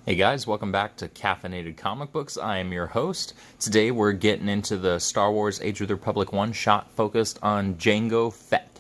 Hey guys, welcome back to Caffeinated Comic Books. I am your host. Today we're getting into the Star Wars Age of the Republic one-shot focused on Jango Fett,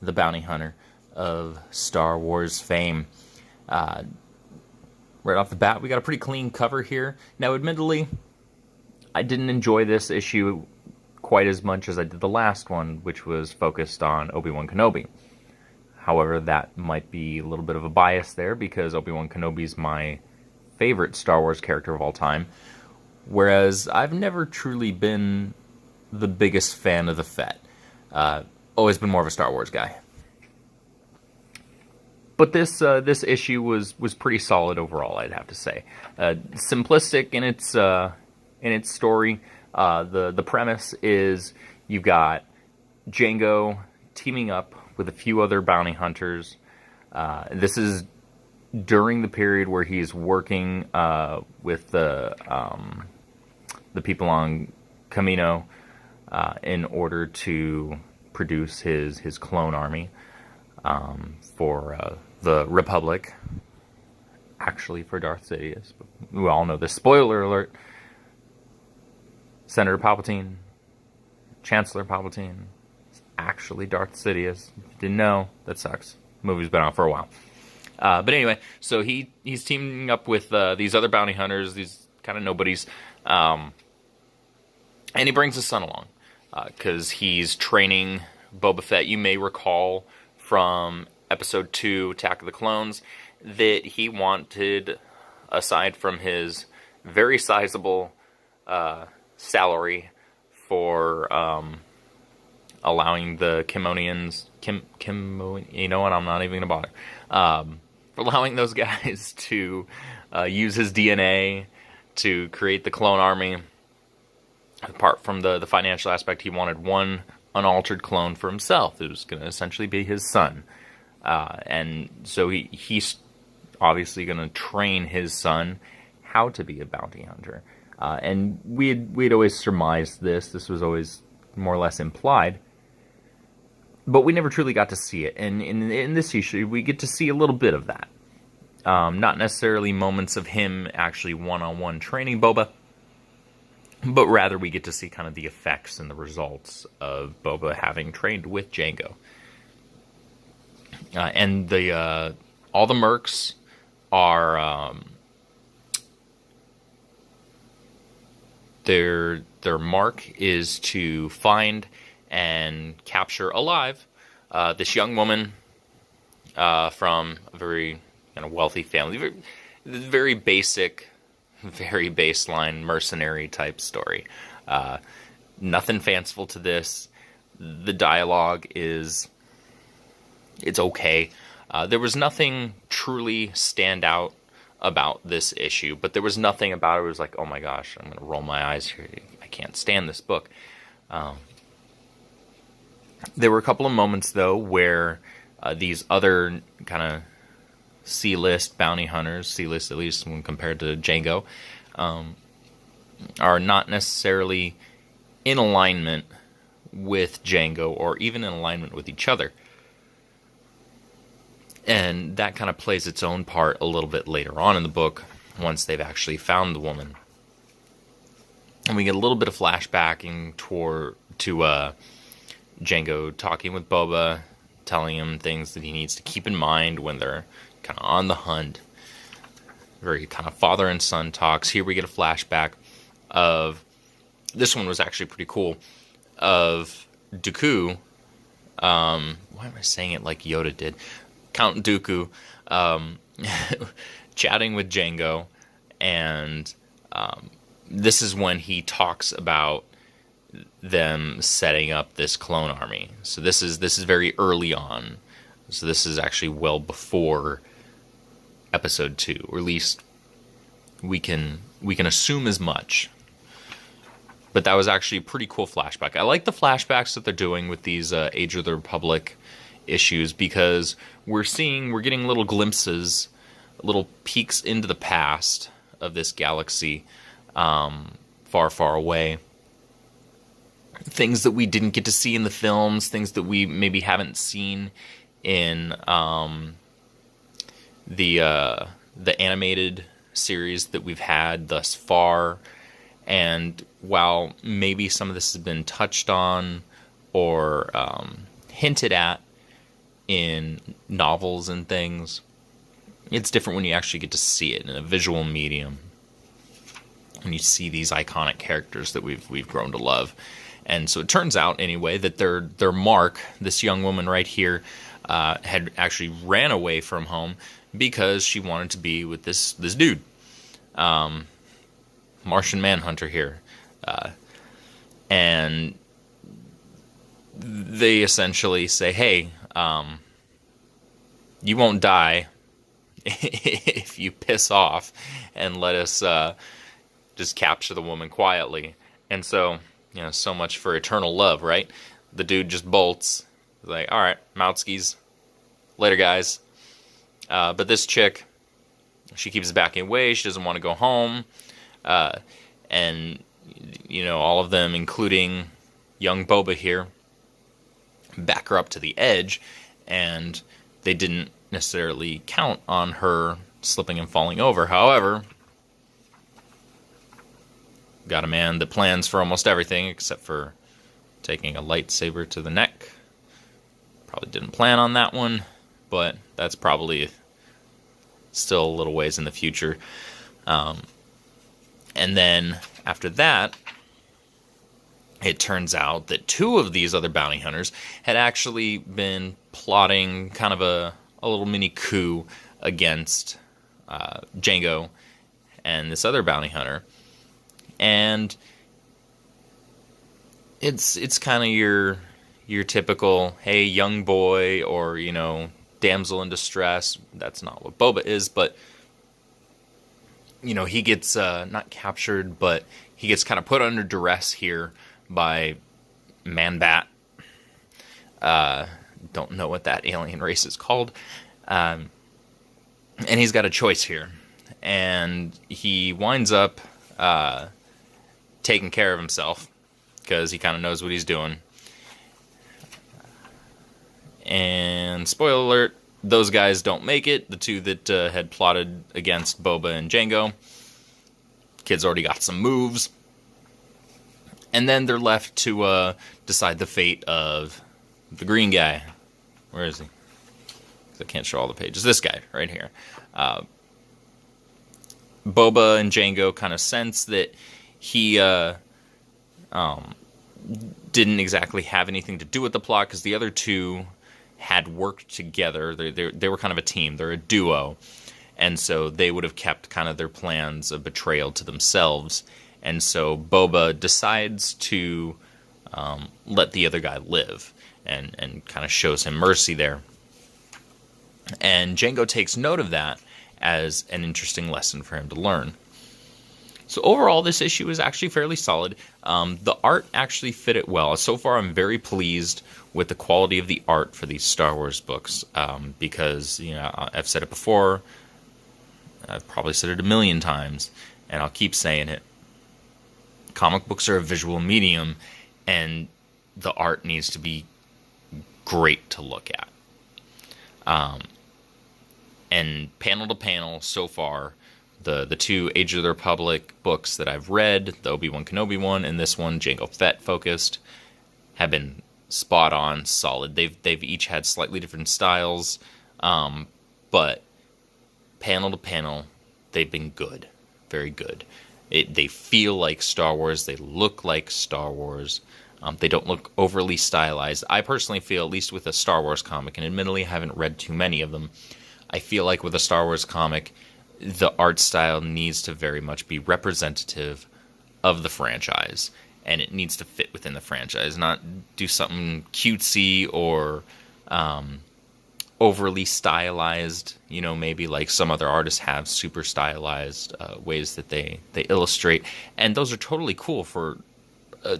the bounty hunter of Star Wars fame. Right off the bat, we got a pretty clean cover here. Now, admittedly, I didn't enjoy this issue quite as much as I did the last one, which was focused on Obi-Wan Kenobi. However, that might be a little bit of a bias there because Obi-Wan Kenobi's my favorite Star Wars character of all time, whereas I've never truly been the biggest fan of the Fett. Always been more of a Star Wars guy. But this issue was pretty solid overall, I'd have to say. Simplistic in its story. The premise is you've got Jango teaming up with a few other bounty hunters. This is during the period where he's working with the people on Kamino in order to produce his clone army for the Republic, actually for Darth Sidious. We all know this. Spoiler alert. Senator Palpatine, Chancellor Palpatine, is actually Darth Sidious. If you didn't know, that sucks. The movie's been out for a while. But anyway, so he's teaming up with these other bounty hunters, these kind of nobodies, and he brings his son along because he's training Boba Fett. You may recall from Episode 2, Attack of the Clones, that he wanted, aside from his very sizable salary for allowing the Kimonians, you know what, I'm not even going to bother. Allowing those guys to use his DNA to create the clone army. Apart from the financial aspect, he wanted one unaltered clone for himself. It was going to essentially be his son. And so he's obviously going to train his son how to be a bounty hunter. And we'd always surmised this. This was always more or less implied. But we never truly got to see it. And in this issue, we get to see a little bit of that. Not necessarily moments of him actually one-on-one training Boba, but rather we get to see kind of the effects and the results of Boba having trained with Jango. And all the Mercs are their mark is to find and capture alive this young woman from a very kind of wealthy family, very basic, very baseline mercenary type story. Nothing fanciful to this. The dialogue it's okay. There was nothing truly stand out about this issue, but there was nothing about it that was like, oh my gosh, I'm going to roll my eyes here. I can't stand this book. There were a couple of moments, though, where these other kind of C-list bounty hunters, C-list at least when compared to Jango, are not necessarily in alignment with Jango or even in alignment with each other. And that kind of plays its own part a little bit later on in the book once they've actually found the woman. And we get a little bit of flashbacking to Jango talking with Boba, telling him things that he needs to keep in mind when they're kind of on the hunt. Very kind of father and son talks. Here we get a flashback of, this one was actually pretty cool, of Dooku, why am I saying it like Yoda did? Count Dooku, chatting with Jango, and this is when he talks about them setting up this clone army. So this is very early on. So this is actually well before Episode 2, or at least we can assume as much. But that was actually a pretty cool flashback. I like the flashbacks that they're doing with these Age of the Republic issues, because we're getting little glimpses, little peeks into the past of this galaxy, far, far away. Things that we didn't get to see in the films, things that we maybe haven't seen in the animated series that we've had thus far. And while maybe some of this has been touched on or hinted at in novels and things, it's different when you actually get to see it in a visual medium. When you see these iconic characters that we've grown to love. And so it turns out, anyway, that their Mark, this young woman right here, had actually ran away from home because she wanted to be with this dude. Martian Manhunter here. And they essentially say, hey, you won't die if you piss off and let us just capture the woman quietly. And so, so much for eternal love, right? The dude just bolts. He's like, all right, Moutskis, later, guys. But this chick, she keeps backing away. She doesn't want to go home. And, all of them, including young Boba here, back her up to the edge. And they didn't necessarily count on her slipping and falling over. However, got a man that plans for almost everything except for taking a lightsaber to the neck. Probably didn't plan on that one, but that's probably still a little ways in the future. And then after that, it turns out that two of these other bounty hunters had actually been plotting kind of a little mini coup against Jango and this other bounty hunter. And it's kind of your typical, hey, young boy, or, damsel in distress. That's not what Boba is, but, he gets not captured, but he gets kind of put under duress here by Man-Bat. Don't know what that alien race is called. And he's got a choice here. And he winds up taking care of himself because he kind of knows what he's doing. And spoiler alert, those guys don't make it. The two that had plotted against Boba and Jango. Kid's already got some moves. And then they're left to decide the fate of the green guy. Where is he? I can't show all the pages. This guy right here. Boba and Jango kind of sense that he didn't exactly have anything to do with the plot because the other two had worked together. They were kind of a team. They're a duo. And so they would have kept kind of their plans of betrayal to themselves. And so Boba decides to let the other guy live and kind of shows him mercy there. And Jango takes note of that as an interesting lesson for him to learn. So overall, this issue is actually fairly solid. The art actually fit it well. So far, I'm very pleased with the quality of the art for these Star Wars books because, I've said it before. I've probably said it a million times, and I'll keep saying it. Comic books are a visual medium, and the art needs to be great to look at. And panel to panel, so far, the two Age of the Republic books that I've read, the Obi-Wan Kenobi one and this one, Jango Fett focused, have been spot on, solid. They've each had slightly different styles, but panel to panel, they've been good, very good. They feel like Star Wars. They look like Star Wars. They don't look overly stylized. I personally feel, at least with a Star Wars comic, and admittedly I haven't read too many of them, I feel like with a Star Wars comic, the art style needs to very much be representative of the franchise, and it needs to fit within the franchise, not do something cutesy or overly stylized, maybe like some other artists have super stylized ways that they illustrate, and those are totally cool for a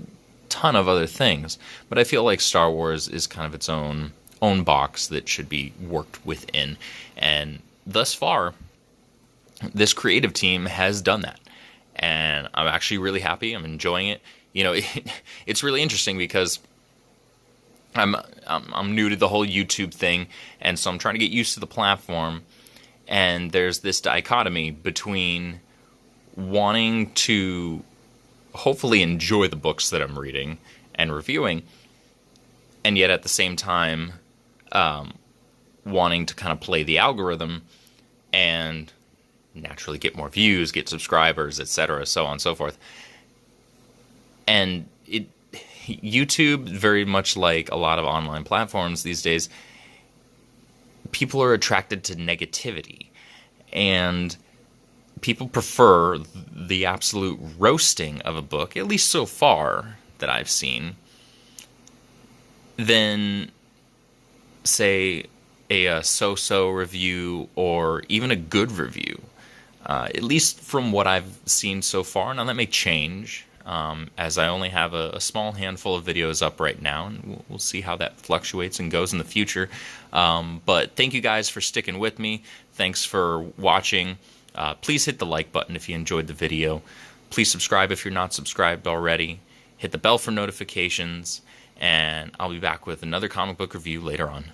ton of other things, but I feel like Star Wars is kind of its own box that should be worked within, and thus far this creative team has done that, and I'm actually really happy. I'm enjoying it. It's really interesting because I'm new to the whole YouTube thing, and so I'm trying to get used to the platform, And there's this dichotomy between wanting to hopefully enjoy the books that I'm reading and reviewing, and yet at the same time wanting to kind of play the algorithm and naturally get more views, get subscribers, etc., so on and so forth. And YouTube, very much like a lot of online platforms these days, people are attracted to negativity, and people prefer the absolute roasting of a book, at least so far that I've seen, than, say, a so-so review or even a good review. At least from what I've seen so far. Now, that may change, as I only have a small handful of videos up right now, and we'll see how that fluctuates and goes in the future. But thank you guys for sticking with me. Thanks for watching. Please hit the like button if you enjoyed the video. Please subscribe if you're not subscribed already. Hit the bell for notifications, and I'll be back with another comic book review later on.